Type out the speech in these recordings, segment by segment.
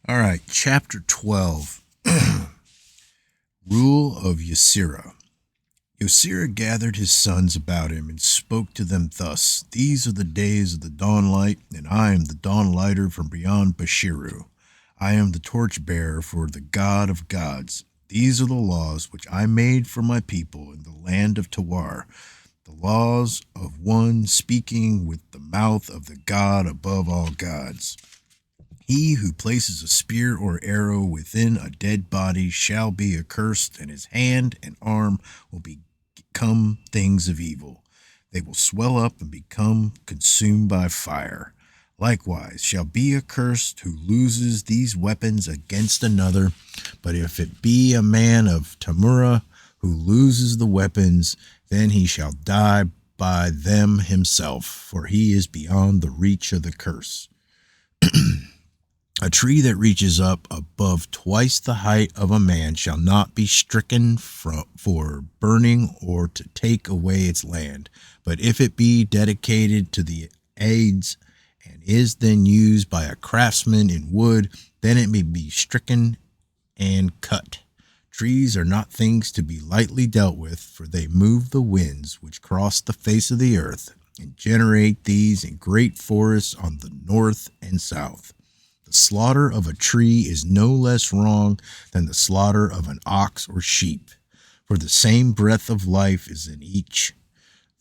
All right, chapter 12. Rule of Ysera. Ysera gathered his sons about him and spoke to them thus: These are the days of the dawnlight, and I am the dawnlighter from beyond Bashiru. I am the torchbearer for the God of gods. These are the laws which I made for my people in the land of Tawar, the laws of one speaking with the mouth of the God above all gods. He who places a spear or arrow within a dead body shall be accursed, and his hand and arm will become things of evil. They will swell up and become consumed by fire. Likewise shall be accursed who loses these weapons against another. But if it be a man of Tamura who loses the weapons, then he shall die by them himself, for he is beyond the reach of the curse. A tree that reaches up above twice the height of a man shall not be stricken for burning or to take away its land. But if it be dedicated to the aids and is then used by a craftsman in wood, then it may be stricken and cut. Trees are not things to be lightly dealt with, for they move the winds which cross the face of the earth, and generate these in great forests on the north and south. The slaughter of a tree is no less wrong than the slaughter of an ox or sheep, for the same breath of life is in each.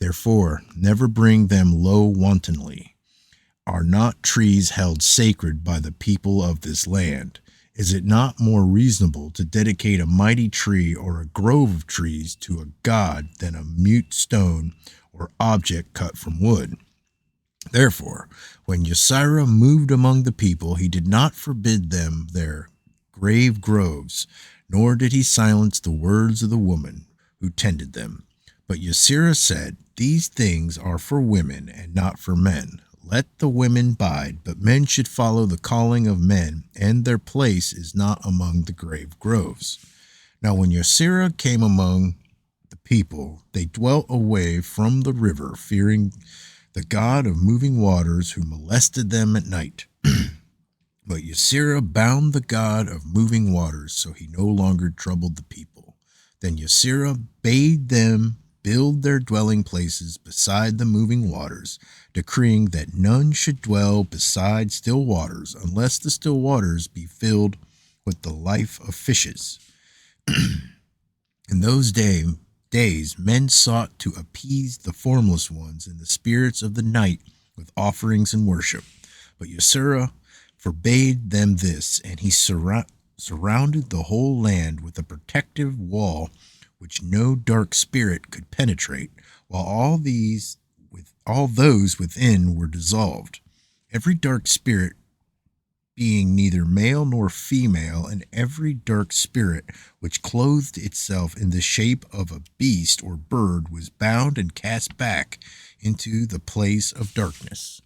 Therefore, never bring them low wantonly. Are not trees held sacred by the people of this land? Is it not more reasonable to dedicate a mighty tree or a grove of trees to a god than a mute stone or object cut from wood? Therefore, when Ysera moved among the people, he did not forbid them their grave groves, nor did he silence the words of the woman who tended them. But Ysera said, These things are for women and not for men. Let the women bide, but men should follow the calling of men, and their place is not among the grave groves. Now when Ysera came among the people, they dwelt away from the river, fearing the god of moving waters who molested them at night. But Ysera bound the god of moving waters, so he no longer troubled the people. Then Ysera bade them build their dwelling places beside the moving waters, decreeing that none should dwell beside still waters, unless the still waters be filled with the life of fishes. In those days, men sought to appease the formless ones and the spirits of the night with offerings and worship. But Ysera forbade them this, and he surrounded the whole land with a protective wall which no dark spirit could penetrate, while all those within were dissolved. Every dark spirit being neither male nor female, and every dark spirit which clothed itself in the shape of a beast or bird was bound and cast back into the place of darkness.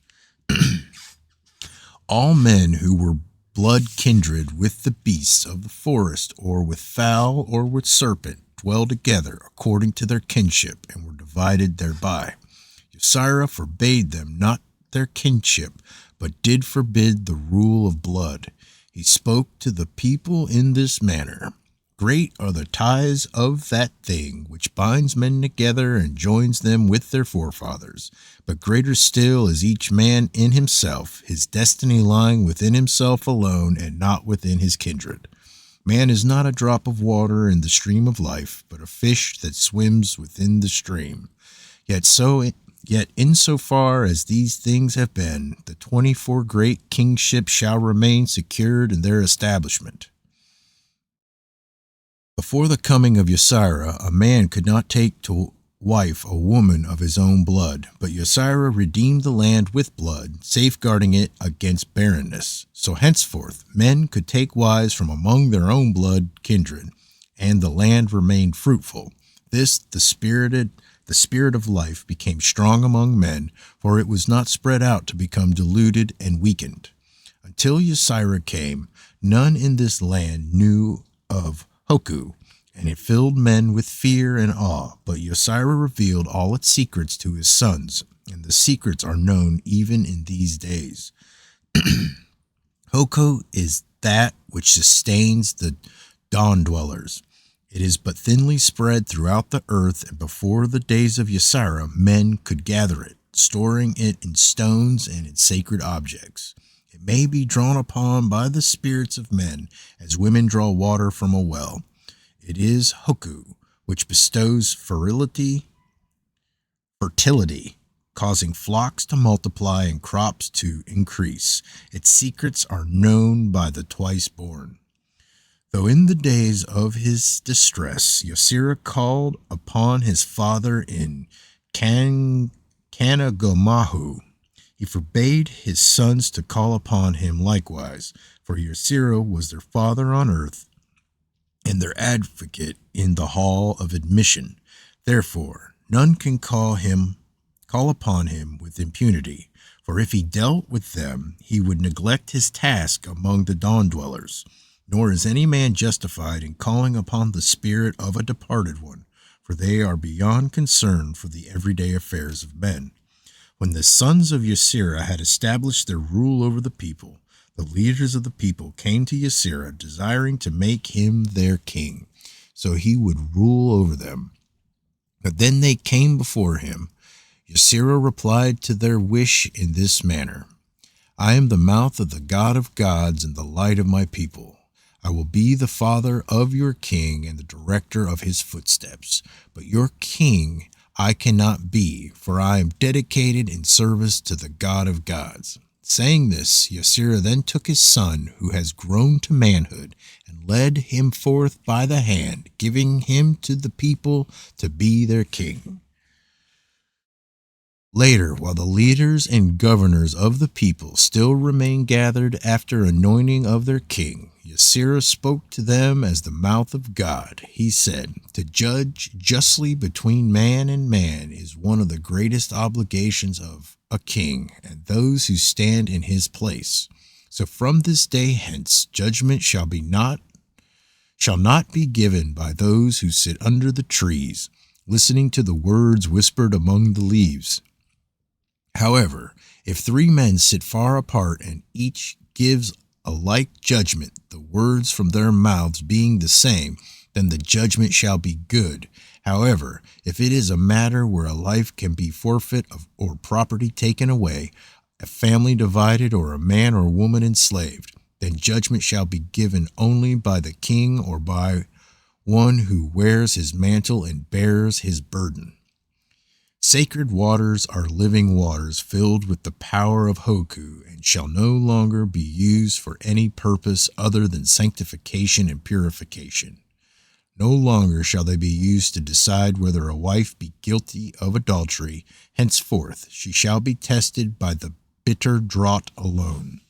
All men who were blood kindred with the beasts of the forest, or with fowl, or with serpent, dwell together according to their kinship, and were divided thereby. Ysera forbade them not their kinship, but did forbid the rule of blood. He spoke to the people in this manner: Great are the ties of that thing which binds men together and joins them with their forefathers. But greater still is each man in himself, his destiny lying within himself alone and not within his kindred. Man is not a drop of water in the stream of life, but a fish that swims within the stream. Yet insofar as these things have been, the 24 great kingships shall remain secured in their establishment. Before the coming of Ysera, a man could not take to wife a woman of his own blood, but Ysera redeemed the land with blood, safeguarding it against barrenness. So henceforth men could take wives from among their own blood kindred, and the land remained fruitful. The spirit of life became strong among men, for it was not spread out to become diluted and weakened. Until Ysera came, none in this land knew of Hoku, and it filled men with fear and awe. But Ysera revealed all its secrets to his sons, and the secrets are known even in these days. Hoku is that which sustains the dawn dwellers. It is but thinly spread throughout the earth, and before the days of Yasara, men could gather it, storing it in stones and in sacred objects. It may be drawn upon by the spirits of men, as women draw water from a well. It is Hoku, which bestows fertility, causing flocks to multiply and crops to increase. Its secrets are known by the twice born. Though in the days of his distress, Yosira called upon his father in Kanagomahu, he forbade his sons to call upon him likewise, for Yosira was their father on earth and their advocate in the hall of admission. Therefore, none can call upon him with impunity, for if he dealt with them, he would neglect his task among the dawn dwellers. Nor is any man justified in calling upon the spirit of a departed one, for they are beyond concern for the everyday affairs of men. When the sons of Yasira had established their rule over the people, the leaders of the people came to Yasira, desiring to make him their king, so he would rule over them. But then they came before him. Yasira replied to their wish in this manner: I am the mouth of the God of gods and the light of my people. I will be the father of your king and the director of his footsteps. But your king I cannot be, for I am dedicated in service to the God of gods. Saying this, Yasira then took his son, who has grown to manhood, and led him forth by the hand, giving him to the people to be their king. Later, while the leaders and governors of the people still remained gathered after anointing of their king, Yasira spoke to them as the mouth of God. He said, To judge justly between man and man is one of the greatest obligations of a king and those who stand in his place. So from this day hence, judgment shall not be given by those who sit under the trees, listening to the words whispered among the leaves. However, if three men sit far apart and each gives a like judgment, the words from their mouths being the same, then the judgment shall be good. However, if it is a matter where a life can be forfeit or property taken away, a family divided, or a man or woman enslaved, then judgment shall be given only by the king or by one who wears his mantle and bears his burden. Sacred waters are living waters filled with the power of Hoku, and shall no longer be used for any purpose other than sanctification and purification. No longer shall they be used to decide whether a wife be guilty of adultery. Henceforth she shall be tested by the bitter draught alone.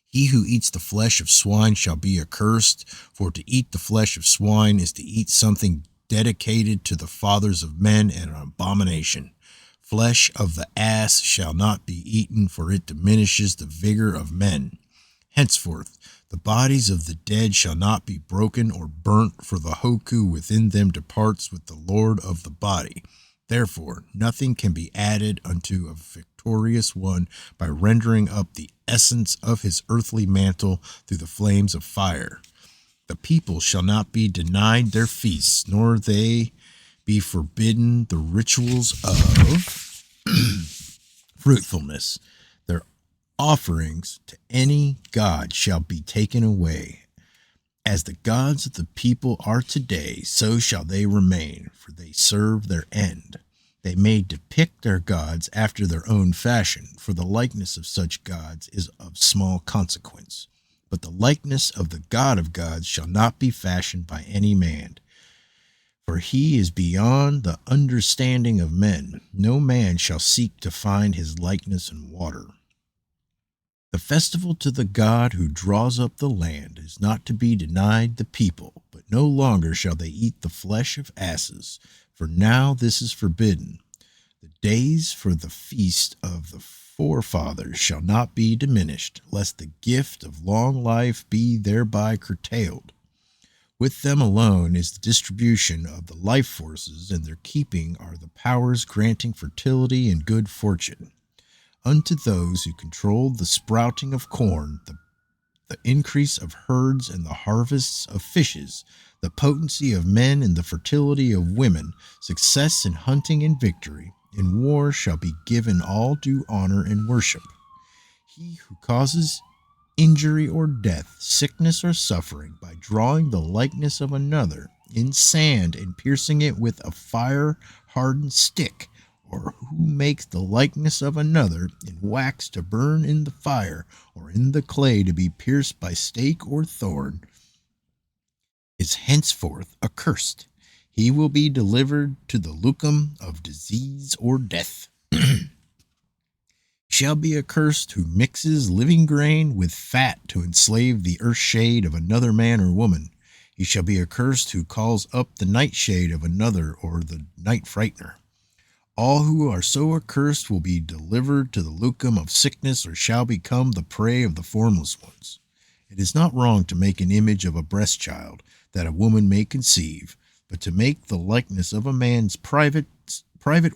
He who eats the flesh of swine shall be accursed, for to eat the flesh of swine is to eat something dedicated to the fathers of men and an abomination. Flesh of the ass shall not be eaten, for it diminishes the vigor of men. Henceforth the bodies of the dead shall not be broken or burnt, for the Hoku within them departs with the Lord of the body. Therefore nothing can be added unto a victorious one by rendering up the essence of his earthly mantle through the flames of fire. The people shall not be denied their feasts, nor they be forbidden the rituals of fruitfulness. Their offerings to any god shall be taken away. As the gods of the people are today, so shall they remain, for they serve their end. They may depict their gods after their own fashion, for the likeness of such gods is of small consequence. But the likeness of the God of gods shall not be fashioned by any man, for he is beyond the understanding of men. No man shall seek to find his likeness in water. The festival to the God who draws up the land is not to be denied the people, but no longer shall they eat the flesh of asses, for now this is forbidden. The days for the feast of the forefathers shall not be diminished, lest the gift of long life be thereby curtailed. With them alone is the distribution of the life forces, and their keeping are the powers granting fertility and good fortune. Unto those who control the sprouting of corn, the the increase of herds and the harvests of fishes, the potency of men and the fertility of women, success in hunting and victory. In war shall be given all due honor and worship. He who causes injury or death, sickness or suffering, by drawing the likeness of another in sand and piercing it with a fire hardened stick, or who makes the likeness of another in wax to burn in the fire, or in the clay to be pierced by stake or thorn, is henceforth accursed. He will be delivered to the lucum of disease or death. Shall be accursed who mixes living grain with fat to enslave the earth shade of another man or woman. He shall be accursed who calls up the nightshade of another, or the night frightener. All who are so accursed will be delivered to the lucum of sickness, or shall become the prey of the formless ones. It is not wrong to make an image of a breast child, that a woman may conceive, but to make the likeness of a man's private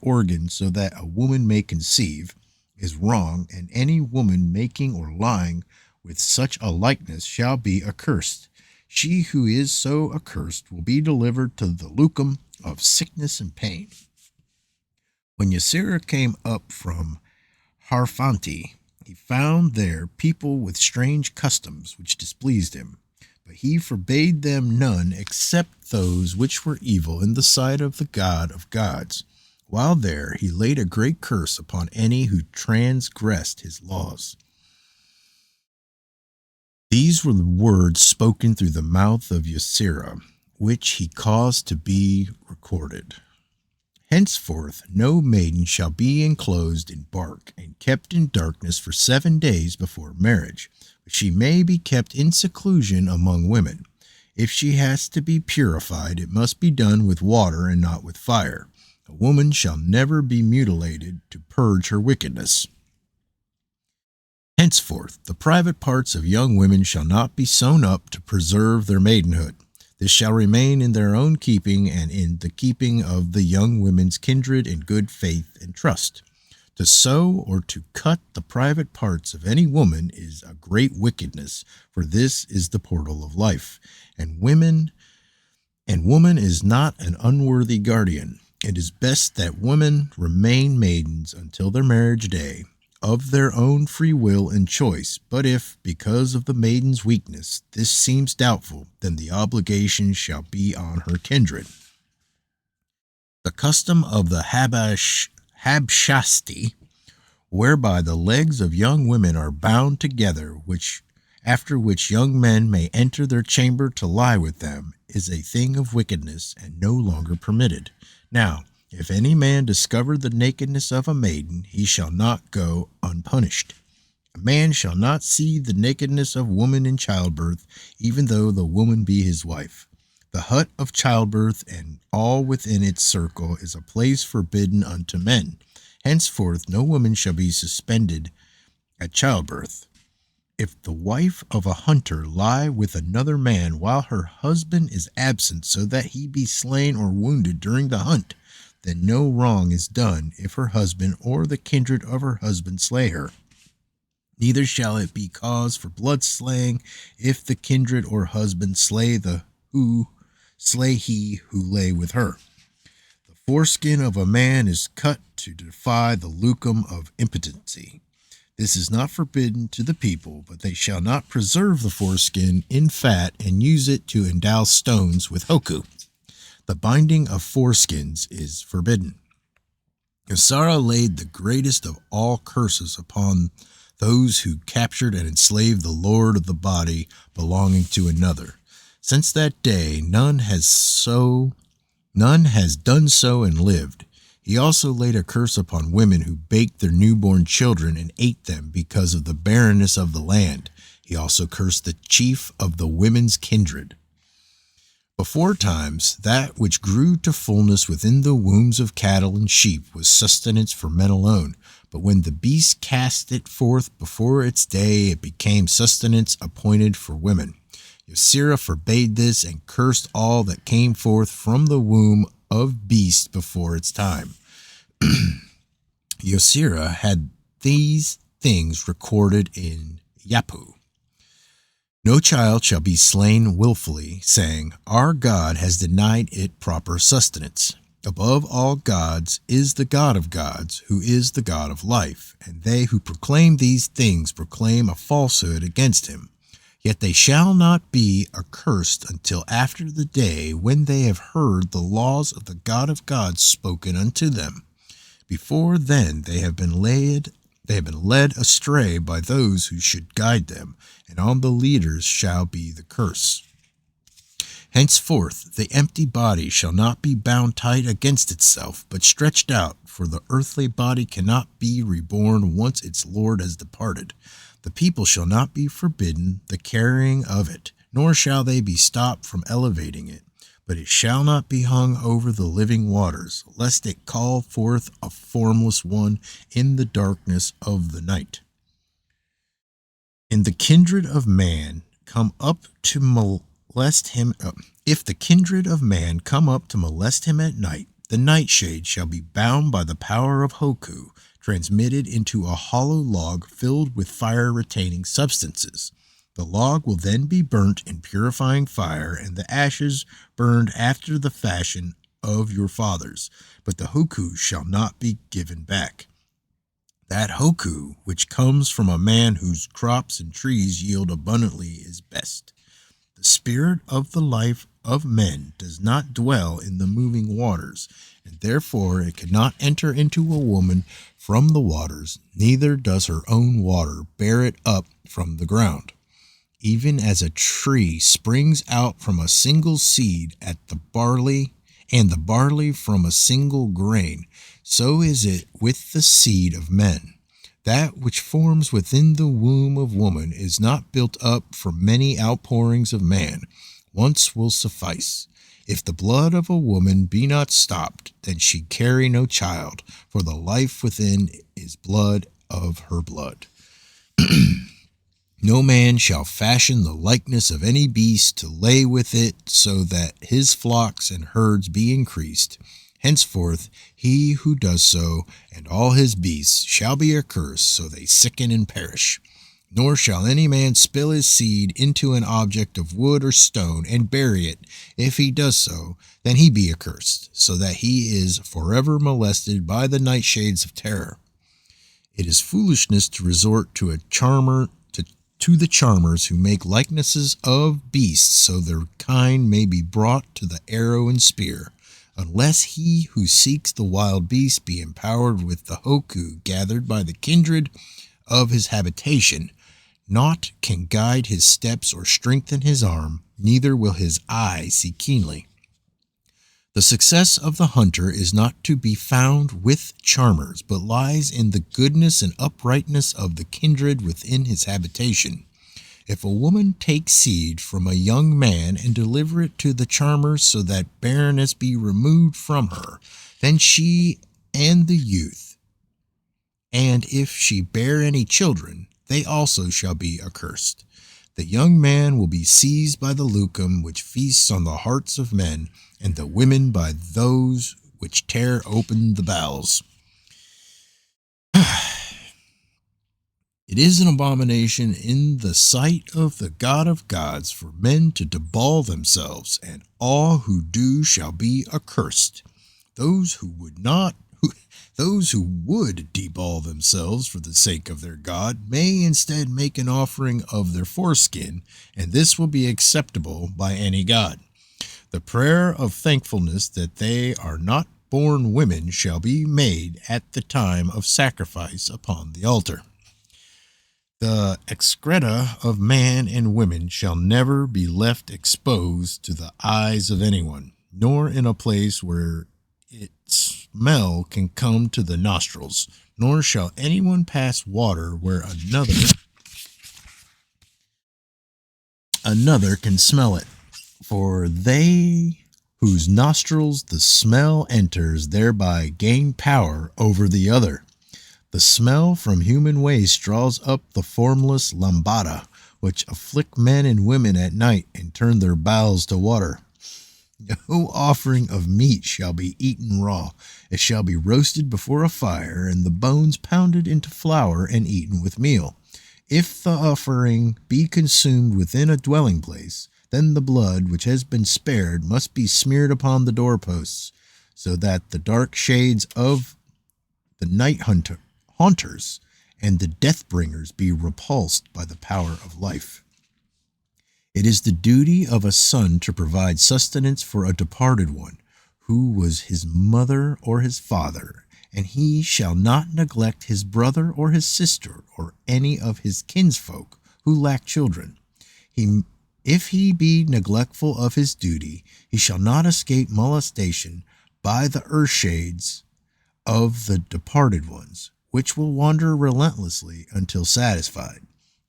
organ so that a woman may conceive is wrong, and any woman making or lying with such a likeness shall be accursed. She who is so accursed will be delivered to the lucum of sickness and pain. When Yasira came up from Harphanti, he found there people with strange customs which displeased him, but he forbade them none except those which were evil in the sight of the God of gods. While there, he laid a great curse upon any who transgressed his laws. These were the words spoken through the mouth of Yasira, which he caused to be recorded. Henceforth no maiden shall be enclosed in bark and kept in darkness for 7 days before marriage, but she may be kept in seclusion among women. If she has to be purified, it must be done with water and not with fire. A woman shall never be mutilated to purge her wickedness. Henceforth, the private parts of young women shall not be sewn up to preserve their maidenhood. This shall remain in their own keeping and in the keeping of the young women's kindred in good faith and trust. To sew or to cut the private parts of any woman is a great wickedness, for this is the portal of life, and woman is not an unworthy guardian. It is best that women remain maidens until their marriage day, of their own free will and choice. But if, because of the maiden's weakness, this seems doubtful, then the obligation shall be on her kindred. The custom of the Habshasti, whereby the legs of young women are bound together, after which young men may enter their chamber to lie with them, is a thing of wickedness and no longer permitted. Now, if any man discover the nakedness of a maiden, he shall not go unpunished. A man shall not see the nakedness of woman in childbirth, even though the woman be his wife. The hut of childbirth and all within its circle is a place forbidden unto men. Henceforth no woman shall be suspended at childbirth. If the wife of a hunter lie with another man while her husband is absent, so that he be slain or wounded during the hunt, then no wrong is done if her husband or the kindred of her husband slay her. Neither shall it be cause for blood slaying if the kindred or husband slay he who lay with her. The foreskin of a man is cut to defy the lucum of impotency. This is not forbidden to the people, but they shall not preserve the foreskin in fat and use it to endow stones with hoku. The binding of foreskins is forbidden. Yasara laid the greatest of all curses upon those who captured and enslaved the lord of the body belonging to another. Since that day, none has done so and lived. He also laid a curse upon women who baked their newborn children and ate them because of the barrenness of the land. He also cursed the chief of the women's kindred. Before times, that which grew to fullness within the wombs of cattle and sheep was sustenance for men alone. But when the beast cast it forth before its day, it became sustenance appointed for women. Yasira forbade this and cursed all that came forth from the womb of beast before its time. Yasira had these things recorded in Yapu. No child shall be slain wilfully, saying, Our God has denied it proper sustenance. Above all gods is the God of gods, who is the God of life, and they who proclaim these things proclaim a falsehood against him. Yet they shall not be accursed until after the day when they have heard the laws of the God of gods spoken unto them. Before then they have been led astray by those who should guide them, and on the leaders shall be the curse. Henceforth the empty body shall not be bound tight against itself, but stretched out, for the earthly body cannot be reborn once its Lord has departed. The people shall not be forbidden the carrying of it, nor shall they be stopped from elevating it. But it shall not be hung over the living waters, lest it call forth a formless one in the darkness of the night. And the kindred of man come up to molest him. If the kindred of man come up to molest him at night, the nightshade shall be bound by the power of Hoku, transmitted into a hollow log filled with fire-retaining substances. The log will then be burnt in purifying fire, and the ashes burned after the fashion of your fathers. But the Hoku shall not be given back. That Hoku, which comes from a man whose crops and trees yield abundantly, is best. The spirit of the life of men does not dwell in the moving waters, and therefore it cannot enter into a woman from the waters, neither does her own water bear it up from the ground. Even as a tree springs out from a single seed at the barley, and the barley from a single grain, so is it with the seed of men. That which forms within the womb of woman is not built up from many outpourings of man. Once will suffice. If the blood of a woman be not stopped, then she carry no child, for the life within is blood of her blood. No man shall fashion the likeness of any beast to lay with it, so that his flocks and herds be increased. Henceforth he who does so, and all his beasts, shall be accursed, so they sicken and perish. Nor shall any man spill his seed into an object of wood or stone, and bury it. If he does so, then he be accursed, so that he is forever molested by the nightshades of terror. It is foolishness to resort to a charmer to the charmers who make likenesses of beasts, so their kind may be brought to the arrow and spear, unless he who seeks the wild beast be empowered with the Hoku gathered by the kindred of his habitation. Naught can guide his steps or strengthen his arm, neither will his eye see keenly. The success of the hunter is not to be found with charmers, but lies in the goodness and uprightness of the kindred within his habitation. If a woman take seed from a young man and deliver it to the charmers so that barrenness be removed from her, then she and the youth, and if she bear any children, they also shall be accursed. The young man will be seized by the lucum which feasts on the hearts of men, and the women by those which tear open the bowels. It is an abomination in the sight of the God of gods for men to debauch themselves, and all who do shall be accursed. Those who would debauch themselves for the sake of their God may instead make an offering of their foreskin, and this will be acceptable by any god. The prayer of thankfulness that they are not born women shall be made at the time of sacrifice upon the altar. The excreta of man and women shall never be left exposed to the eyes of anyone, nor in a place where its smell can come to the nostrils, nor shall anyone pass water where another can smell it. For they whose nostrils the smell enters thereby gain power over the other. The smell from human waste draws up the formless lambada, which afflict men and women at night and turn their bowels to water. No offering of meat shall be eaten raw. It shall be roasted before a fire, and the bones pounded into flour and eaten with meal. If the offering be consumed within a dwelling place, then the blood which has been spared must be smeared upon the doorposts, so that the dark shades of the haunters and the death bringers be repulsed by the power of life. It is the duty of a son to provide sustenance for a departed one, who was his mother or his father, and he shall not neglect his brother or his sister or any of his kinsfolk who lack children. He, if he be neglectful of his duty, he shall not escape molestation by the earthshades of the departed ones, which will wander relentlessly until satisfied.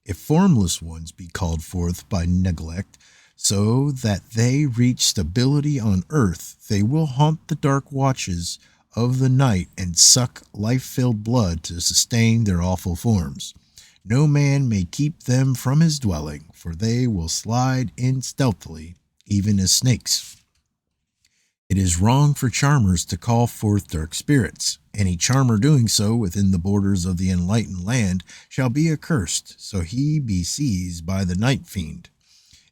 If formless ones be called forth by neglect, so that they reach stability on earth, they will haunt the dark watches of the night and suck life-filled blood to sustain their awful forms. No man may keep them from his dwelling, for they will slide in stealthily, even as snakes. It is wrong for charmers to call forth dark spirits. Any charmer doing so within the borders of the enlightened land shall be accursed, so he be seized by the night fiend.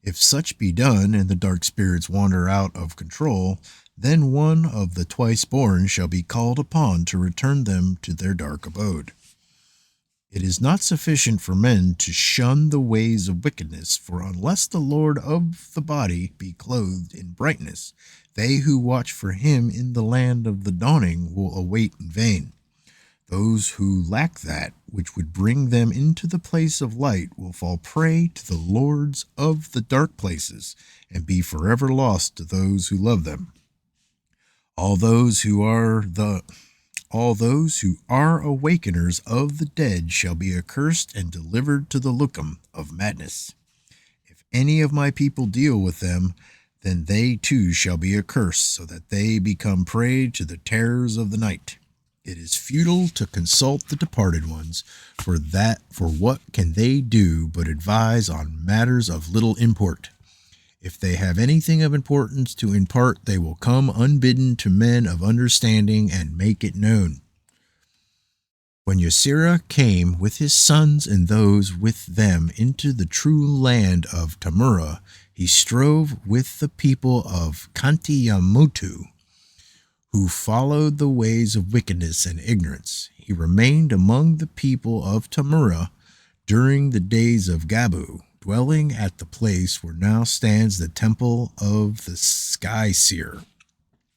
If such be done, and the dark spirits wander out of control, then one of the twice born shall be called upon to return them to their dark abode. It is not sufficient for men to shun the ways of wickedness, for unless the Lord of the body be clothed in brightness, they who watch for him in the land of the dawning will await in vain. Those who lack that which would bring them into the place of light will fall prey to the lords of the dark places and be forever lost to those who love them. All those who are awakeners of the dead shall be accursed and delivered to the lookum of madness. If any of my people deal with them, then they too shall be accursed, so that they become prey to the terrors of the night. It is futile to consult the departed ones, for what can they do but advise on matters of little import? If they have anything of importance to impart, they will come unbidden to men of understanding and make it known. When Ysera came with his sons and those with them into the true land of Tamura, he strove with the people of Kantiyamutu, who followed the ways of wickedness and ignorance. He remained among the people of Tamura during the days of Gabu, dwelling at the place where now stands the temple of the Sky Seer,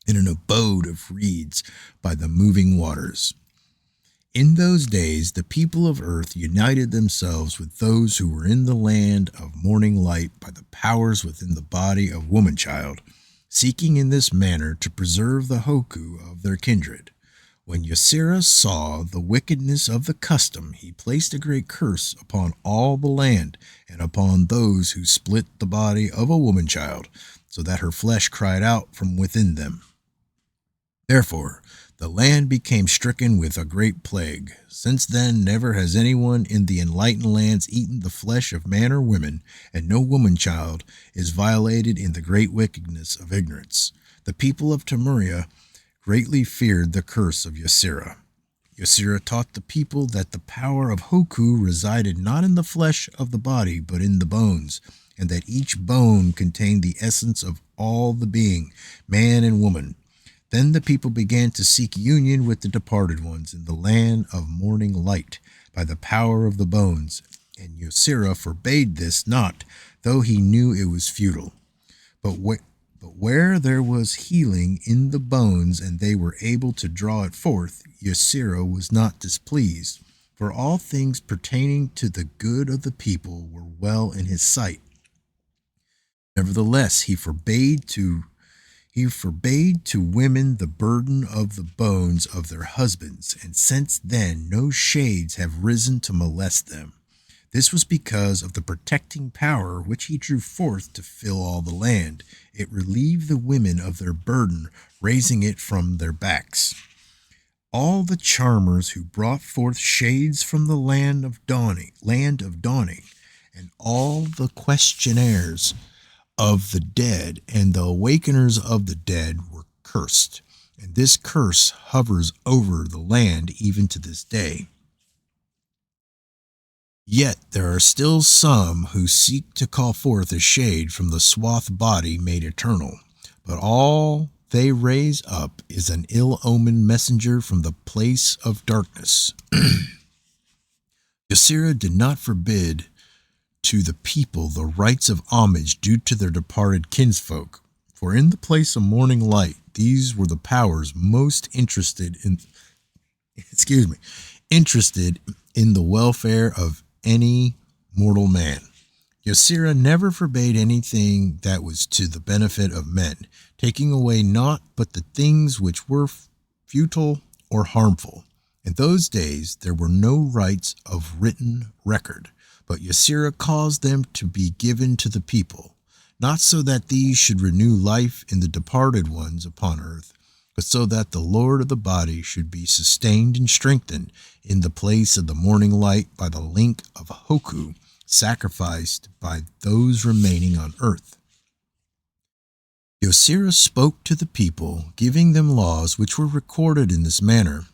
in an abode of reeds by the moving waters. In those days, the people of earth united themselves with those who were in the land of morning light by the powers within the body of woman-child, seeking in this manner to preserve the Hoku of their kindred. When Ysera saw the wickedness of the custom, he placed a great curse upon all the land and upon those who split the body of a woman-child, so that her flesh cried out from within them. Therefore, the land became stricken with a great plague. Since then, never has anyone in the enlightened lands eaten the flesh of man or woman, and no woman-child is violated in the great wickedness of ignorance. The people of Tamuria greatly feared the curse of Ysera. Ysera taught the people that the power of Hoku resided not in the flesh of the body, but in the bones, and that each bone contained the essence of all the being, man and woman. Then the people began to seek union with the departed ones in the land of morning light by the power of the bones, and Ysera forbade this not, though he knew it was futile. But where there was healing in the bones and they were able to draw it forth, Ysera was not displeased, for all things pertaining to the good of the people were well in his sight. Nevertheless, he forbade to women the burden of the bones of their husbands, and since then no shades have risen to molest them. This was because of the protecting power which he drew forth to fill all the land. It relieved the women of their burden, raising it from their backs. All the charmers who brought forth shades from the land of dawning, and all the questionnaires of the dead and the awakeners of the dead were cursed, and this curse hovers over the land even to this day. Yet there are still some who seek to call forth a shade from the swathed body made eternal, but all they raise up is an ill-omened messenger from the place of darkness. Yasira did not forbid to the people the rites of homage due to their departed kinsfolk, for in the place of morning light, these were the powers most interested in the welfare of any mortal man. Yasira never forbade anything that was to the benefit of men, taking away naught but the things which were futile or harmful. In those days there were no rites of written record, but Yasira caused them to be given to the people, not so that these should renew life in the departed ones upon earth, but so that the Lord of the body should be sustained and strengthened in the place of the morning light by the link of Hoku sacrificed by those remaining on earth. Yosira spoke to the people, giving them laws which were recorded in this manner.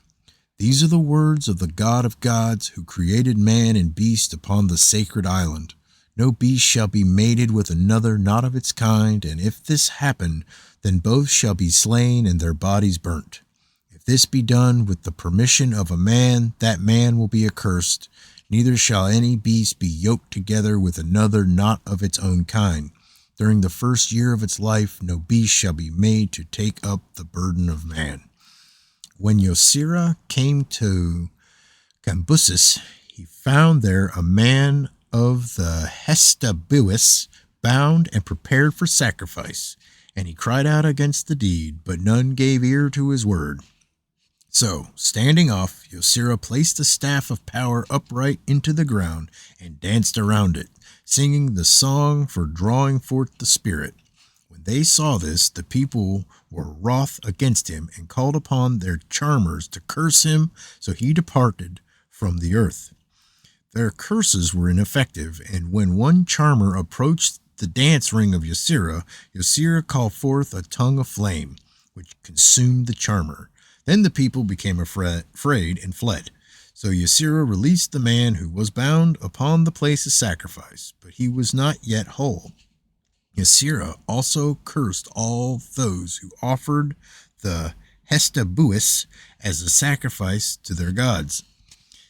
These are the words of the God of gods, who created man and beast upon the sacred island. No beast shall be mated with another not of its kind, and if this happen, then both shall be slain and their bodies burnt. If this be done with the permission of a man, that man will be accursed. Neither shall any beast be yoked together with another not of its own kind. During the first year of its life, no beast shall be made to take up the burden of man. When Yosira came to Cambusis, he found there a man of the Hestabuus, bound and prepared for sacrifice, and he cried out against the deed, but none gave ear to his word. So, standing off, Yosira placed the staff of power upright into the ground and danced around it, singing the song for drawing forth the spirit. When they saw this, the people were wroth against him and called upon their charmers to curse him, so he departed from the earth. Their curses were ineffective, and when one charmer approached the dance ring of Yosira, Yosira called forth a tongue of flame, which consumed the charmer. Then the people became afraid and fled. So Yosira released the man who was bound upon the place of sacrifice, but he was not yet whole. Yosira also cursed all those who offered the Hestabuus as a sacrifice to their gods.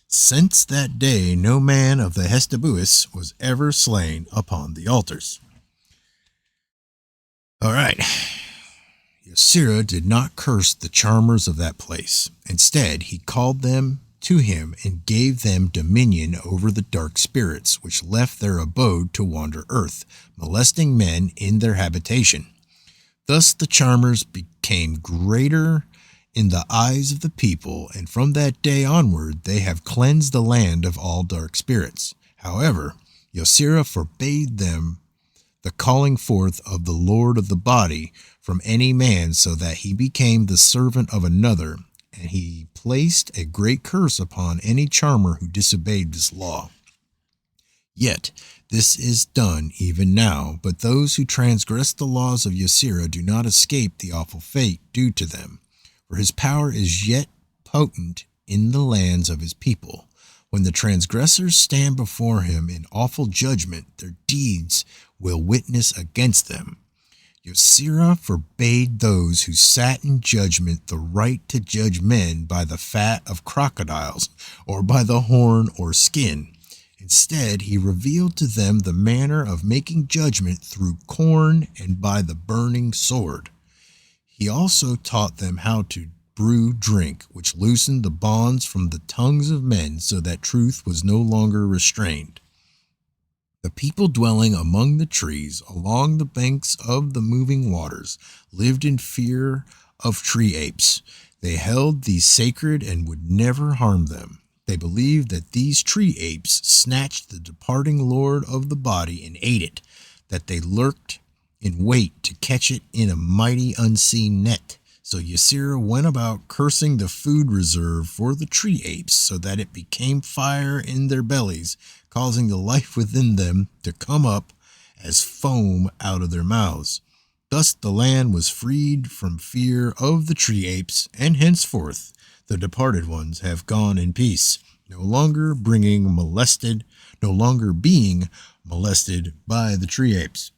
Since that day, no man of the Hestabuus was ever slain upon the altars. All right. Yosira did not curse the charmers of that place. Instead, he called them to him and gave them dominion over the dark spirits, which left their abode to wander earth, molesting men in their habitation. Thus the charmers became greater in the eyes of the people, and from that day onward they have cleansed the land of all dark spirits. However, Yosira forbade them the calling forth of the Lord of the body from any man, so that he became the servant of another, and he placed a great curse upon any charmer who disobeyed this law. Yet this is done even now, but those who transgress the laws of Yosira do not escape the awful fate due to them, for his power is yet potent in the lands of his people. When the transgressors stand before him in awful judgment, their deeds will witness against them. Yosira forbade those who sat in judgment the right to judge men by the fat of crocodiles or by the horn or skin. Instead, he revealed to them the manner of making judgment through corn and by the burning sword. He also taught them how to brew drink, which loosened the bonds from the tongues of men so that truth was no longer restrained. The people dwelling among the trees along the banks of the moving waters lived in fear of tree apes. They held these sacred and would never harm them. They believed that these tree apes snatched the departing lord of the body and ate it, that they lurked in wait to catch it in a mighty unseen net. So Yosira went about cursing the food reserve for the tree apes, so that it became fire in their bellies, causing the life within them to come up as foam out of their mouths. Thus the land was freed from fear of the tree apes, and henceforth the departed ones have gone in peace. no longer being molested by the tree apes.